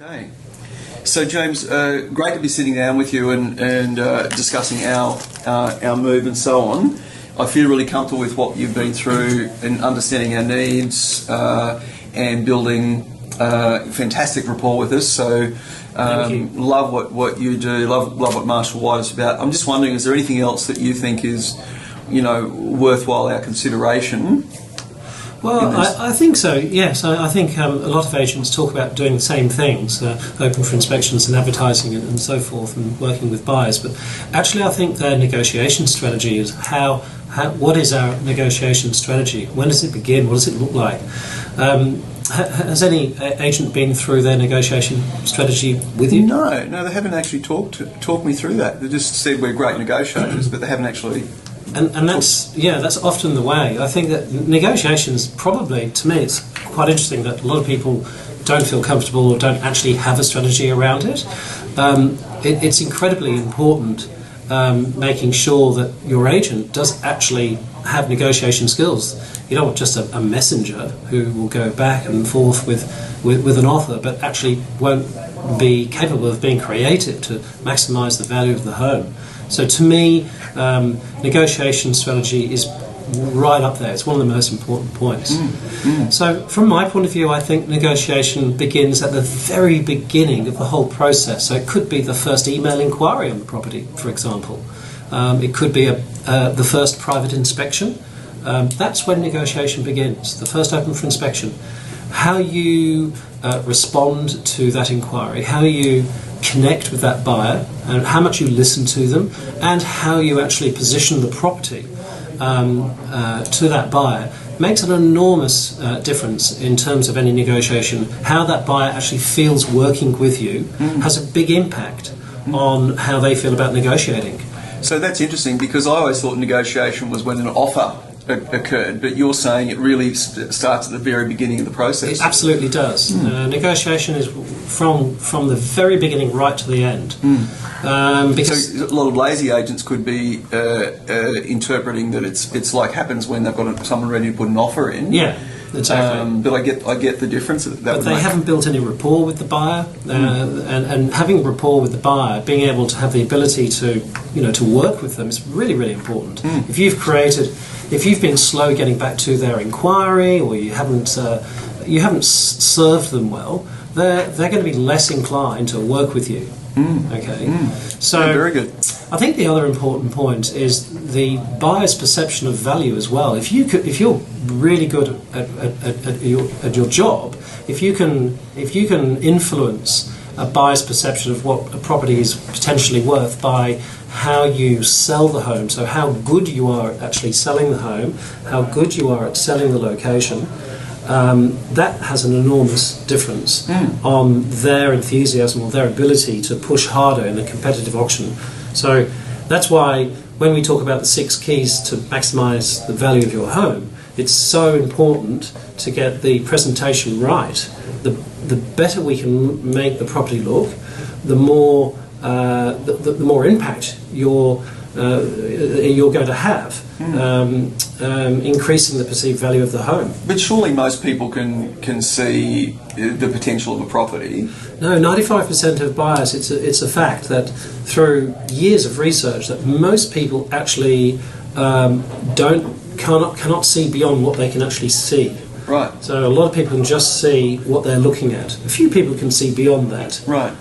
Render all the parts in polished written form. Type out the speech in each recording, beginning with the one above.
Okay. So James, great to be sitting down with you and discussing our move and so on. I feel really comfortable with what you've been through and understanding our needs and building fantastic rapport with us. So love what you do, love what Marshall White is about. I'm just wondering, is there anything else that you think is, worthwhile our consideration? Well, I think so, yes. I think a lot of agents talk about doing the same things, open for inspections and advertising and so forth, and working with buyers. But actually I think their negotiation strategy is what is our negotiation strategy? When does it begin? What does it look like? Has any agent been through their negotiation strategy with you? No, they haven't actually talked me through that. They just said we're great negotiators, but they haven't actually... And that's often the way. I think that negotiations probably, to me, it's quite interesting that a lot of people don't feel comfortable or don't actually have a strategy around it. It's incredibly important making sure that your agent does actually have negotiation skills. You don't want just a messenger who will go back and forth with an offer, but actually won't be capable of being creative to maximise the value of the home. So to me, negotiation strategy is right up there. It's one of the most important points. So from my point of view, I think negotiation begins at the very beginning of the whole process. So it could be the first email inquiry on the property, for example. It could be the first private inspection. That's when negotiation begins, the first open for inspection. How you respond to that inquiry, how you connect with that buyer, and how much you listen to them, and how you actually position the property to that buyer makes an enormous difference in terms of any negotiation. How that buyer actually feels working with you has a big impact on how they feel about negotiating. So that's interesting, because I always thought negotiation was when an offer occurred, but you're saying it really starts at the very beginning of the process. It absolutely does. Negotiation is from the very beginning right to the end. Because so a lot of lazy agents could be interpreting that it's like happens when they've got someone ready to put an offer in. Yeah, exactly. But I get the difference that but they haven't built any rapport with the buyer, and having rapport with the buyer, being able to have the ability to work with them is really, really important. If you've been slow getting back to their inquiry, or you haven't served them well, they're going to be less inclined to work with you. Okay, so yeah, very good. I think the other important point is the buyer's perception of value as well. If you're really good at your job, if you can influence a buyer's perception of what a property is potentially worth by how you sell the home, so how good you are at actually selling the home, how good you are at selling the location, that has an enormous difference on their enthusiasm or their ability to push harder in a competitive auction. So that's why when we talk about the 6 keys to maximise the value of your home, it's so important to get the presentation right. The better we can make the property look, the more impact you're going to have, increasing the perceived value of the home. But surely most people can see the potential of a property. No, 95% of buyers, it's a fact that through years of research that most people actually cannot see beyond what they can actually see. Right. So a lot of people can just see what they're looking at. A few people can see beyond that. Right.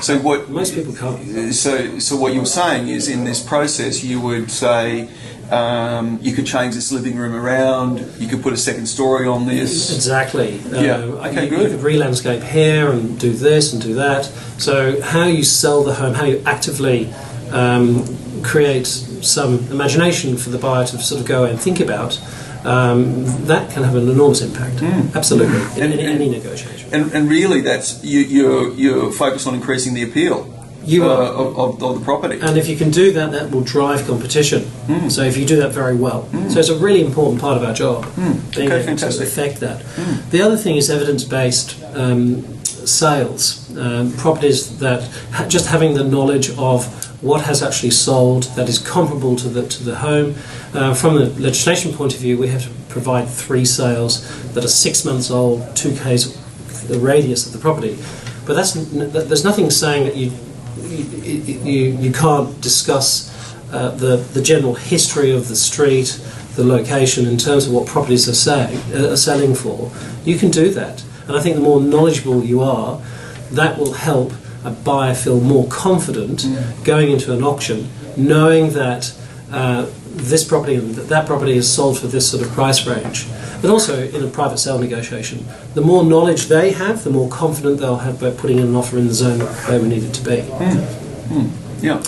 So most people can't. So what you're saying is, in this process, you would say you could change this living room around. You could put a second story on this. Exactly. Okay, good. You could re-landscape here and do this and do that. So how you sell the home, how you actively create some imagination for the buyer to sort of go and think about. That can have an enormous impact, absolutely, in any negotiation. And really, that's you're focused on increasing the appeal of the property. And if you can do that, that will drive competition. So if you do that very well. So it's a really important part of our job, being able to affect that. The other thing is evidence-based sales, properties that just having the knowledge of what has actually sold that is comparable to the home. From the legislation point of view, we have to provide 3 sales that are 6 months old, 2 k's the radius of the property. But there's nothing saying that you can't discuss the general history of the street, the location, in terms of what properties are selling for. You can do that, and I think the more knowledgeable you are, that will help a buyer feel more confident going into an auction, knowing that this property and that property is sold for this sort of price range. But also in a private sale negotiation, the more knowledge they have, the more confident they'll have about putting in an offer in the zone where we need it to be. Yeah.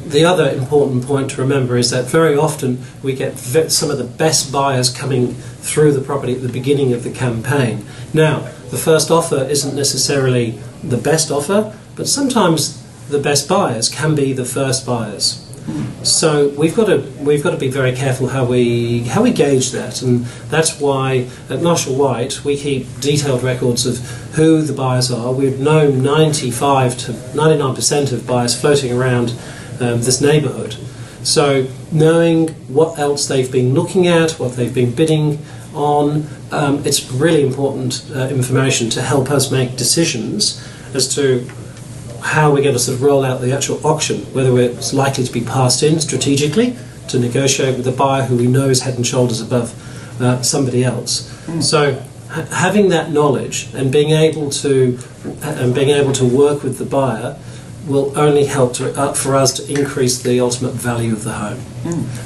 The other important point to remember is that very often we get some of the best buyers coming through the property at the beginning of the campaign. Now, the first offer isn't necessarily the best offer, but sometimes the best buyers can be the first buyers. So we've got to be very careful how we gauge that, and that's why at Marshall White we keep detailed records of who the buyers are. We've known 95 to 99% of buyers floating around this neighbourhood. So knowing what else they've been looking at, what they've been bidding on, it's really important information to help us make decisions as to how we're going to sort of roll out the actual auction, whether it's likely to be passed in strategically to negotiate with a buyer who we know is head and shoulders above somebody else. So having that knowledge and being able to work with the buyer will only help for us to increase the ultimate value of the home.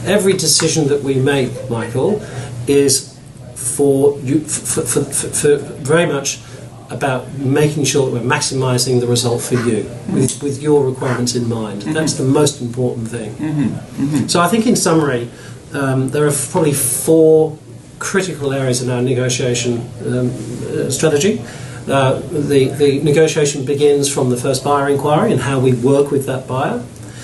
Every decision that we make, Michael, is for very much about making sure that we're maximising the result for you, with your requirements in mind. That's the most important thing. So I think in summary, there are probably 4 critical areas in our negotiation strategy. The negotiation begins from the first buyer inquiry and how we work with that buyer.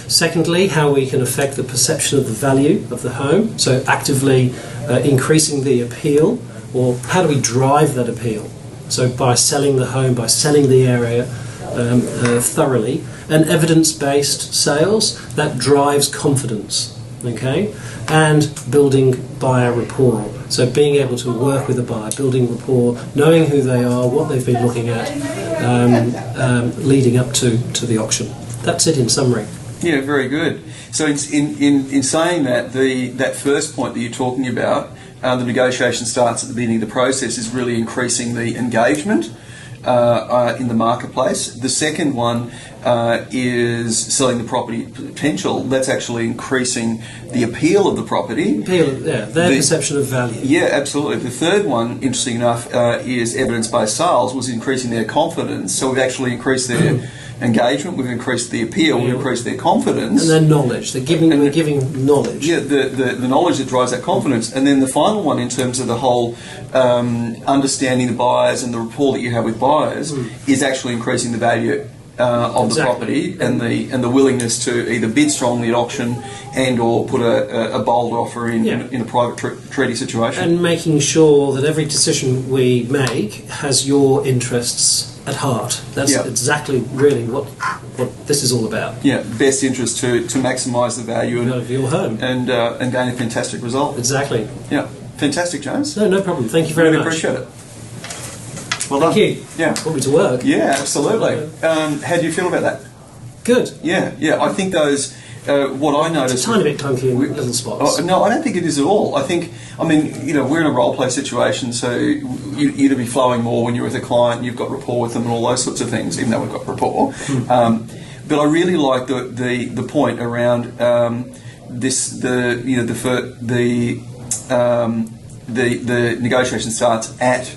Secondly, how we can affect the perception of the value of the home, so actively increasing the appeal, or how do we drive that appeal? So by selling the home, by selling the area thoroughly, and evidence-based sales, that drives confidence, okay? And building buyer rapport. So being able to work with a buyer, building rapport, knowing who they are, what they've been looking at, leading up to the auction. That's it in summary. Yeah, very good. So in saying that, that first point that you're talking about, the negotiation starts at the beginning of the process, is really increasing the engagement in the marketplace. The second one is selling the property potential. That's actually increasing the appeal of the property. Their perception of value. Yeah, absolutely. The third one, interesting enough, is evidence-based sales, was increasing their confidence. So we've actually increased their engagement, we've increased the appeal, we've increased their confidence. And their knowledge. We're giving knowledge. Yeah, the knowledge that drives that confidence. And then the final one, in terms of the whole understanding the buyers and the rapport that you have with buyers, is actually increasing the value of the property and the willingness to either bid strongly at auction and or put a bold offer in a private treaty situation. And making sure that every decision we make has your interests at heart. That's exactly really what this is all about. Yeah, best interest to maximise the value of your home and gain a fantastic result. Exactly. Yeah, fantastic, James. No problem. Thank you very much. Appreciate it. Well Thank done. you. Yeah. Put me to work. Yeah, absolutely. How do you feel about that? Good. Yeah. I think those. What I noticed. It's a tiny bit clunky in little spots. No, I don't think it is at all. We're in a role play situation, so you'd be flowing more when you're with a client, and you've got rapport with them, and all those sorts of things. Even though we've got rapport, but I really like the point around the negotiation starts at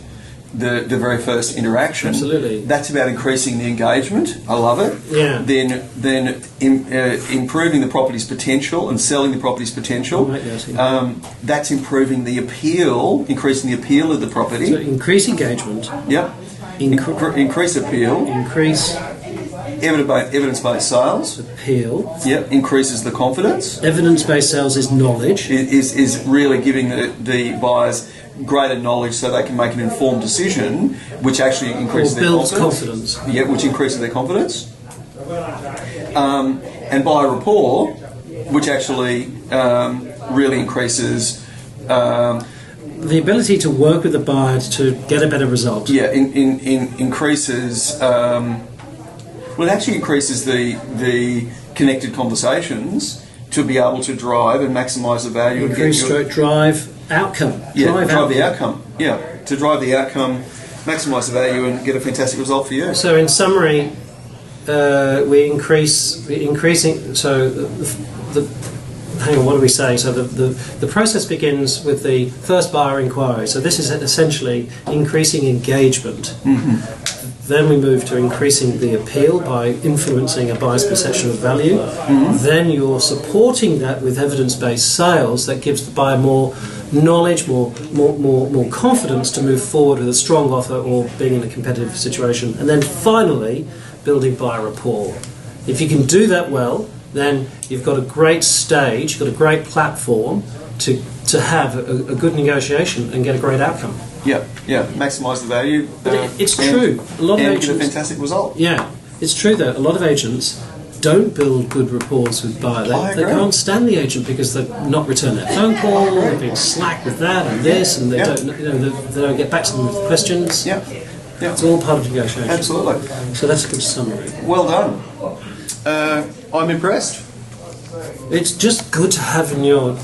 the very first interaction. Absolutely. That's about increasing the engagement. I love it. Yeah. Then improving the property's potential and selling the property's potential. That's improving the appeal, increasing the appeal of the property. So increase engagement. Yep. Increase appeal. Increase evidence-based sales. Appeal. Yep. Increases the confidence. Evidence-based sales is knowledge. Is really giving the buyers greater knowledge so they can make an informed decision, which actually increases their confidence. Yeah, which increases their confidence. And buyer rapport, which actually really increases the ability to work with the buyer to get a better result. Yeah, increases. Well, it actually increases the connected conversations to be able to drive and maximise the value. Increase stroke drive outcome. Yeah, drive the outcome. Yeah, to drive the outcome, maximise the value, and get a fantastic result for you. So, in summary, we're increasing. So, hang on, what do we say? So the process begins with the first buyer inquiry. So this is essentially increasing engagement. Then we move to increasing the appeal by influencing a buyer's perception of value. Then you're supporting that with evidence-based sales that gives the buyer more knowledge, more confidence to move forward with a strong offer or being in a competitive situation. And then finally, building buyer rapport. If you can do that well, then you've got a great stage, you've got a great platform to have a good negotiation and get a great outcome. Yeah, maximise the value. But it's true. A lot of agents get a fantastic result. Yeah, it's true though. A lot of agents don't build good rapport with buyers. They can't stand the agent because they've not returned their phone call. They've been slack with that and this, and they don't get back to them with questions. Yeah, it's all part of negotiation. Absolutely. So that's a good summary. Well done. I'm impressed. It's just good to have in your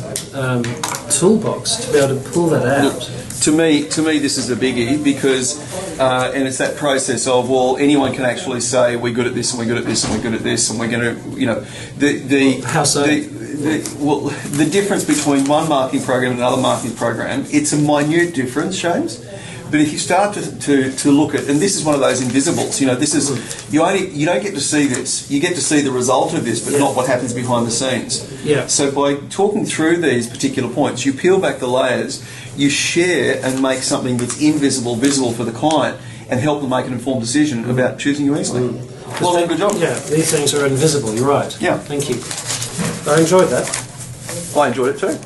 toolbox to be able to pull that out. Look, to me, this is a biggie because, and it's that process of, well, anyone can actually say we're good at this and we're good at this and we're good at this and we're going to, How so? The difference between one marketing program and another marketing program, it's a minute difference, James. But if you start to look at, and this is one of those invisibles, this is you don't get to see this. You get to see the result of this, but not what happens behind the scenes. Yeah. So by talking through these particular points, you peel back the layers, you share and make something that's invisible visible for the client, and help them make an informed decision about choosing you easily. Well done, good job. Yeah, these things are invisible. You're right. Yeah. Thank you. I enjoyed that. I enjoyed it too.